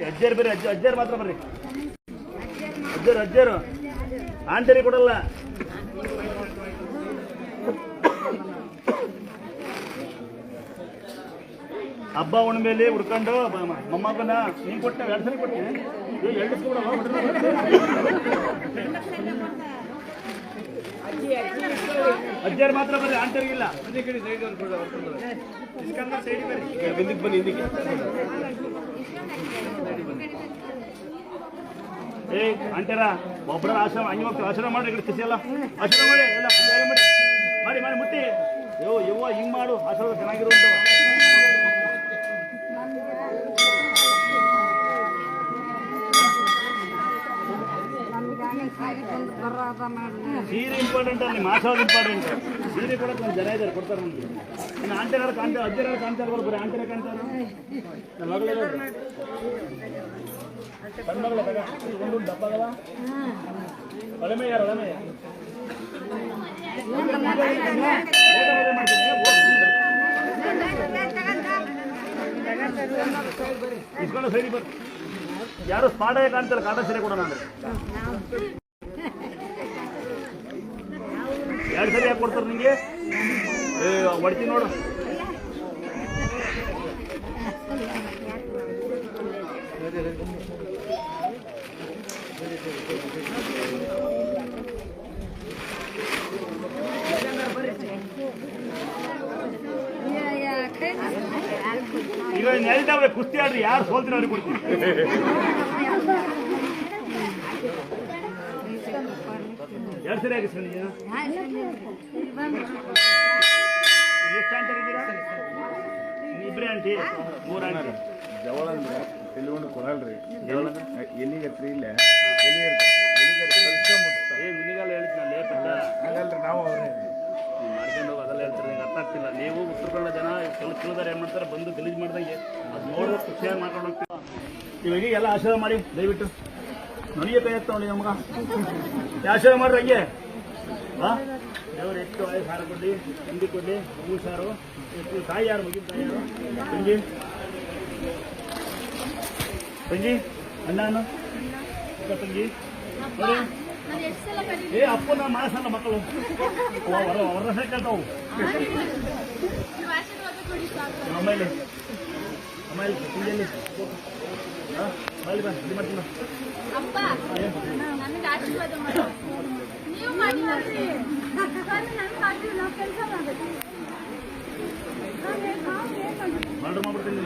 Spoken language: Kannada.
ಅಜ್ಜರು ಬರ್ರಿ, ಅಜ್ಜರು ಮಾತ್ರ ಬರ್ರಿ. ಅಜ್ಜರು ಆಂಟರಿ ಕೊಡಲ್ಲ. ಹಬ್ಬ ಹುಣ್ಣಿಮೆಯಲ್ಲಿ ಹುಡ್ಕೊಂಡು ಮೊಮ್ಮಗನ ನೀನು ಕೊಟ್ಟೆ 2 ಸಲ ಕೊಟ್ಟೆ. 2 ಕೂಡ ಅಜ್ಜರು ಮಾತ್ರ ಬರ್ರಿ, ಆಂಟರಿಗಿಲ್ಲ. ಬನ್ನಿ ಹಿಂದಿಗೆ. ಏ ಅಂಟೇರ ಒಬ್ಬರ ಆಶ್ರಮ ಹಂಗೆ ಆಶ್ರಮ ಮಾಡಿ ಈ ಕಡೆ ಕಿಸಿಯಲ್ಲ ಆಶ್ರಮ ಮಾಡಿ ಎಲ್ಲ ಮಾಡಿ ಮಾಡಿ ಮುಟ್ಟಿ ಯವ್ವ ಹಿಂಗೆ ಮಾಡು ಆಶ್ರಮ ಚೆನ್ನಾಗಿರುವಂತ. ಸೀರೆ ಇಂಪಾರ್ಟೆಂಟ್ ಅಲ್ಲಿ ಮಾಸವಾದ ಇಂಪಾರ್ಟೆಂಟ್. ಸೀರೆ ಕೊಡಕ್ಕೆ ಒಂದು ಜನ ಇದ್ದಾರೆ ಕೊಡ್ತಾರೆ ನಮಗೆ. ಇನ್ನು ಆಂಟೆರ ಕಾಣ್ತಾರೆ, ಅಜ್ಜರ ಕಾಣ್ತಾರೆ, ಬರ್ಬರಿ ಆಂಟೆರ ಕಾಣ್ತಾರೆ. ನನ್ನ ಮಗಳೇ ಕಣ್ಮಗಳ ಒಂದು ಡಬ್ಬ ಅಲ್ವಾ ಒಳಮೆ ಯಾರು ಒಳಮೆ ಇಸ್ಕೊಂಡು ಸೈಡಿ ಬರ್. ಯಾರು ಸ್ಪಾಟ ಕಾಣ್ತಾರೆ ಕಾಟ ಸೀರೆ ಕೊಡೋಣ ಅಂದ್ರೆ 2 ಸರಿ ಯಾಕೆ ಕೊಡ್ತಾರೆ ನಿಂಗೆ? ಹೊಡ್ತೀನಿ ನೋಡು. ಈಗ ನೆಲ್ತಾವ್ರೆ ಕುಸ್ತಿ ಆಡ್ರಿ, ಯಾರು ಸೋಲ್ತೀರ ಅವ್ರಿಗೆ ಕೊಡ್ತೀವಿ. ಎರಡು ಸರಿ ಆಗಿಸ್ಕೊಂಡು ಎಷ್ಟು ಆಂಟಿ ಇದ್ದೀರಾ? ಇಬ್ಬರೇ ಆಂಟಿ 3 ಆಂಟಿ. ಜವಳ ಅಂದ್ರೆ ಎಲ್ಲಿಗೊಂಡು ಕೊಡಲ್ರಿ. ಎಲ್ಲಿಗೆ ಇಲ್ಲ ನಿನಗಾಲ ಹೇಳ್ತೀನಿ ಹಾಗಲ್ರಿ. ನಾವು ಅವ್ರೆ ಮಾಡ್ಕೊಂಡು ಹೋಗಿ ಅದೆಲ್ಲ ಹೇಳ್ತಾರೆ. ನಿಂಗೆ ಅರ್ಥ ಆಗ್ತಿಲ್ಲ. ನೀವು ಉತ್ತರ ಕನ್ನಡ ಜನ ತಿಳಿದಾರೆ ಏನು ಮಾಡ್ತಾರೆ, ಬಂದು ಗಲೀಜು ಮಾಡ್ದಂಗೆ ಅದು ನೋಡೋ ಖುಷಿಯಾಗಿ ಮಾಡ್ಕೊಂಡು ಹೋಗ್ತೀವಿ. ಇವಾಗ ಎಲ್ಲ ಆಶೀರ್ವಾದ ಮಾಡಿ ದಯವಿಟ್ಟು. ನನಗೆ ಕೈ ಎತ್ತವಳಿ ನಮಗ ಆಶೀರ್ವಾದ ಮಾಡ್ರಿ ಹಂಗೆ. ಹಾಂ ದೇವರು ಎಷ್ಟು ಆಯು ಸಾರು ಕೊಡಲಿ, ತಿಂಡಿ ಕೊಡಲಿ, ಮಗು ಸಾರು. ತಾಯಿ ಯಾರು? ಮಗಿನ ತಾಯಿ ಯಾರು? ತಂಗಿ ಅಣ್ಣನು ತಂಗಿ ನೋಡಿ. ಅಪ್ಪನ ಮಾಸಲ್ಲ ಮಕ್ಕಳು ಹೊರ ಕೇಳ್ತಾವು. ಆಮೇಲೆ ಆಮೇಲೆ ತಿಂಡಿಯಲ್ಲಿ ಇಲ್ಲಿ ಮಾಡ್ತೀನಿ. ಆರ್ಡರ್ ಮಾಡ್ಬಿಡ್ತೀನಿ.